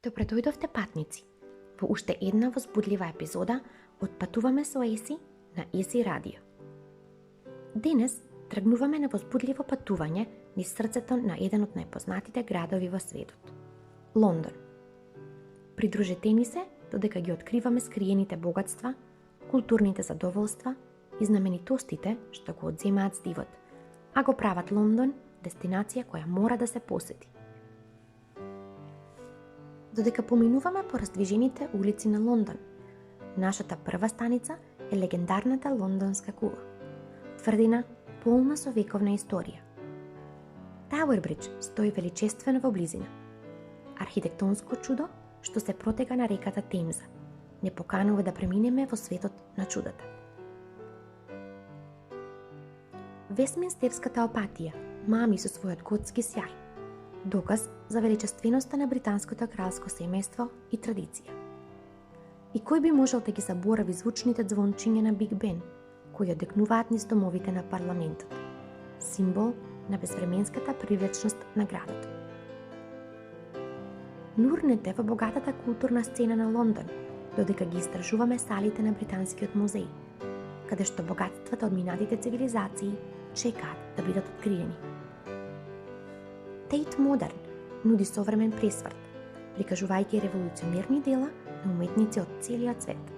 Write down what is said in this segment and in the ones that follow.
Добре дојдовте патници во уште една возбудлива епизода од Патуваме со Еси на Еси Радио. Денес тргнуваме на возбудливо патување низ срцето на еден од најпознатите градови во светот – Лондон. Придружете ни се додека ги откриваме скриените богатства, културните задоволства и знаменитостите што го одземаат здивот, а го прават Лондон дестинација која мора да се посети. Додека поминуваме по раздвижените улици на Лондон, нашата прва станица е легендарната лондонска кула, тврдина полна со вековна историја. Тауер Бридж стои величествено во близина. Архитектонско чудо што се протега на реката Темза, не поканува да преминеме во светот на чудата. Вестминстерската апатија мами со својот готски сјај, доказ за величественоста на британското кралско семејство и традиција. И кој би можел да ги заборави звучните звончиња на Биг Бен, кои одекнуваат низ домовите на парламентот, символ на безвременската привлечност на градот. Нурнете во богатата културна сцена на Лондон, додека ги истражуваме салите на Британскиот музеј, каде што богатствата од минатите цивилизации чекаат да бидат откриени. Тейт Модерн нуди современ пресврт, прикажувајќи револуционерни дела на уметници од целиот свет.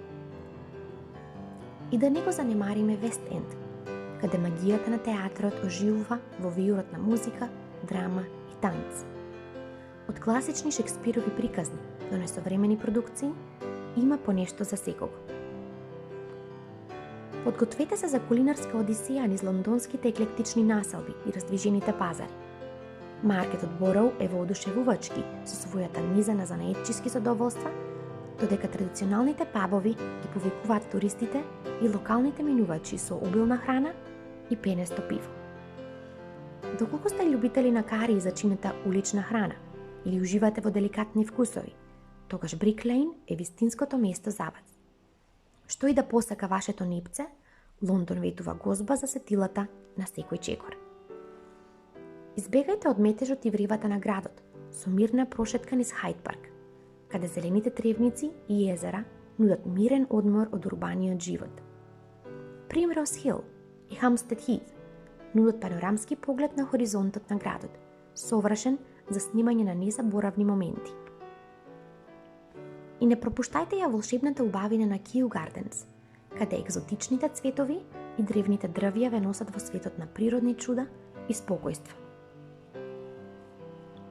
И да не го занемариме Вест Енд, каде магијата на театрот оживува во виорот на музика, драма и танц. Од класични Шекспирови приказни до несовремени продукции има по нешто за секого. Подгответе се за кулинарска одисеја низ лондонските еклектични населби и раздвижените пазари. Маркетот Бороу е воодушевувачки со својата низа на занаетчиски задоволства, додека традиционалните пабови ги повикуваат туристите и локалните минувачи со обилна храна и пенесто пиво. Доколку сте љубители на кари и зачината улична храна или уживате во деликатни вкусови, тогаш Брик Лейн е вистинското место за вас. Што и да посака вашето нипце, Лондон ветува гозба за сетилата на секој чекор. Избегајте од метежот и вривата на градот, со мирна прошетка низ Хајд парк, каде зелените тревници и езера нудат мирен одмор од урбаниот живот. Примроз Хил и Хамстед Хит нудат панорамски поглед на хоризонтот на градот, совршен за снимање на незаборавни моменти. И не пропуштајте ја волшебната убавина на Кеw Gardens, каде екзотичните цветови и древните дрвја ве носат во светот на природни чуда и спокојство.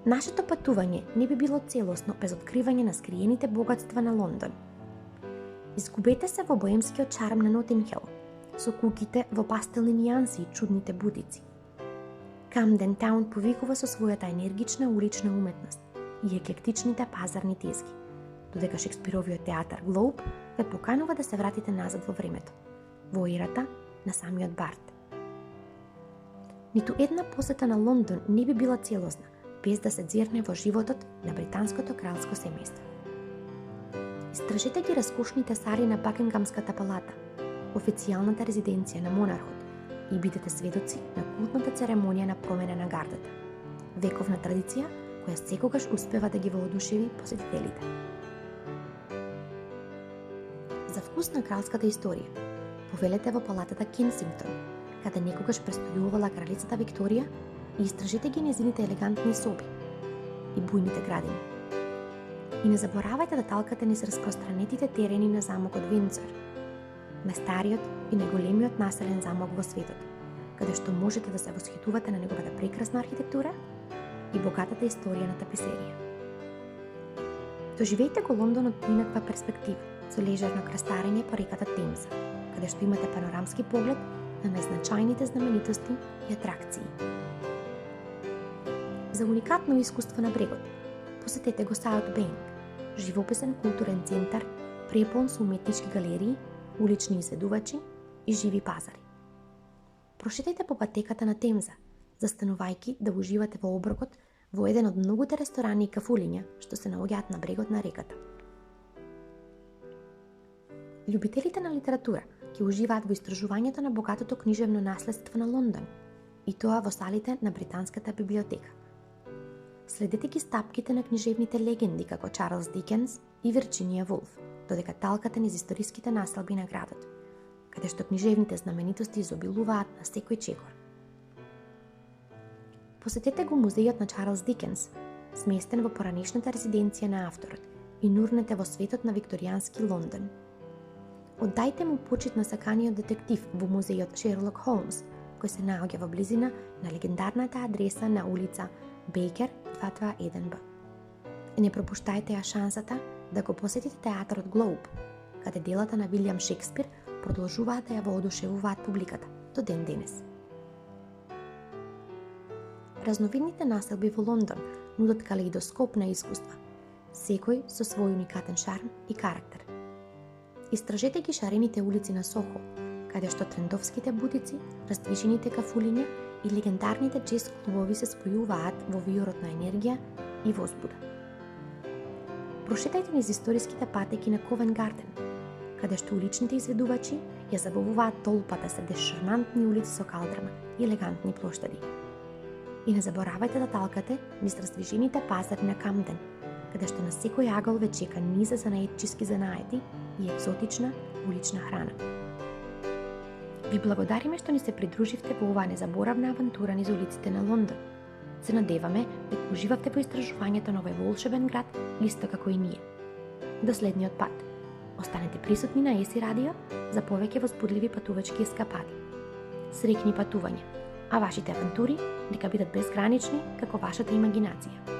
Нашето патување не би било целосно без откривање на скриените богатства на Лондон. Изгубете се во боемскиот чарм на Нотинг Хил, со куќите во пастелни нијанси и чудните бутици. Камден Таун повикува со својата енергична улична уметност и еклектичните пазарни тезги, додека Шекспировиот театар Глоуб ве поканува да се вратите назад во времето, во ерата на самиот Барт. Ниту една посета на Лондон не би била целосна, без да се зерне во животот на британското кралско семејство. Истражете ги раскошните сали на Бакингамската палата, официјалната резиденција на монархот, и бидете сведоци на култната церемонија на промена на гардата, вековна традиција која секогаш успева да ги воодушеви посетителите. За вкус на кралската историја, повелете во палатата Кенсингтон, каде некогаш престојувала кралицата Викторија, и истражете ги незините елегантни соби и бујните градини. И не заборавајте да талкате низ распространетите терени на замокот Виндзор, најстариот и најголемиот населен замок во светот, каде што можете да се восхитувате на неговата прекрасна архитектура и богатата историја на таписерија. Доживејте го Лондон од поинаква перспектива, со лежерно крстарење по реката Темза, каде што имате панорамски поглед на најзначајните знаменитости и атракции. За уникатно искуство на брегот, посетете го Саут Бенк, живописен културен центар, преполн со уметнички галерии, улични изведувачи и живи пазари. Прошетајте по патеката на Темза, застанувајќи да уживате во оброкот во еден од многуте ресторани и кафулиња што се наоѓаат на брегот на реката. Љубителите на литература ќе уживаат во истражувањето на богатото книжевно наследство на Лондон, и тоа во салите на Британската библиотека. Следете ги стапките на книжевните легенди како Чарлс Дикенс и Вирджинија Вулф, додека талкате низ историските наслаби на градот, каде што книжевните знаменитости изобилуваат на секој чекор. Посетете го музејот на Чарлс Дикенс, сместен во поранешната резиденција на авторот, и нурнете во светот на викторијански Лондон. Оддајте му почит на саканиот детектив во музејот Шерлок Холмс, кој се наоѓа во близина на легендарната адреса на улица Бейкер 221Б. И не пропуштајте ја шансата да го посетите театарот Глоуб, каде делата на Вилијам Шекспир продолжуваат да ја воодушевуваат публиката до ден денес. Разновидните населби во Лондон нудат калеидоскоп на искуства, секој со свој уникатен шарм и карактер. Истражете ги шарените улици на Сохо, каде што трендовските бутици, раздвижените кафулиња и легендарните джез клубови се спојуваат во виорот на енергија и возбуда. Прошетајте низ историските патеки на Ковен Гарден, каде што уличните изведувачи ја забавуваат толпата среде шармантни улици со калдрма и елегантни плоштади. И не заборавајте да талкате низ раздвижените пазари на Камден, каде што на секој агол ве чека низа занаетчиски занаети и екзотична улична храна. Ви благодариме што ни се придруживте во оваа незаборавна авантура низ улиците на Лондон. Се надеваме дека уживавте во истражувањето на овој волшебен град, исто како и ние. До следниот пат. Останете присутни на ЕСИ Радио за повеќе возбудливи патувачки ескапади. Среќни патувања, а вашите авантури нека бидат безгранични како вашата имагинација.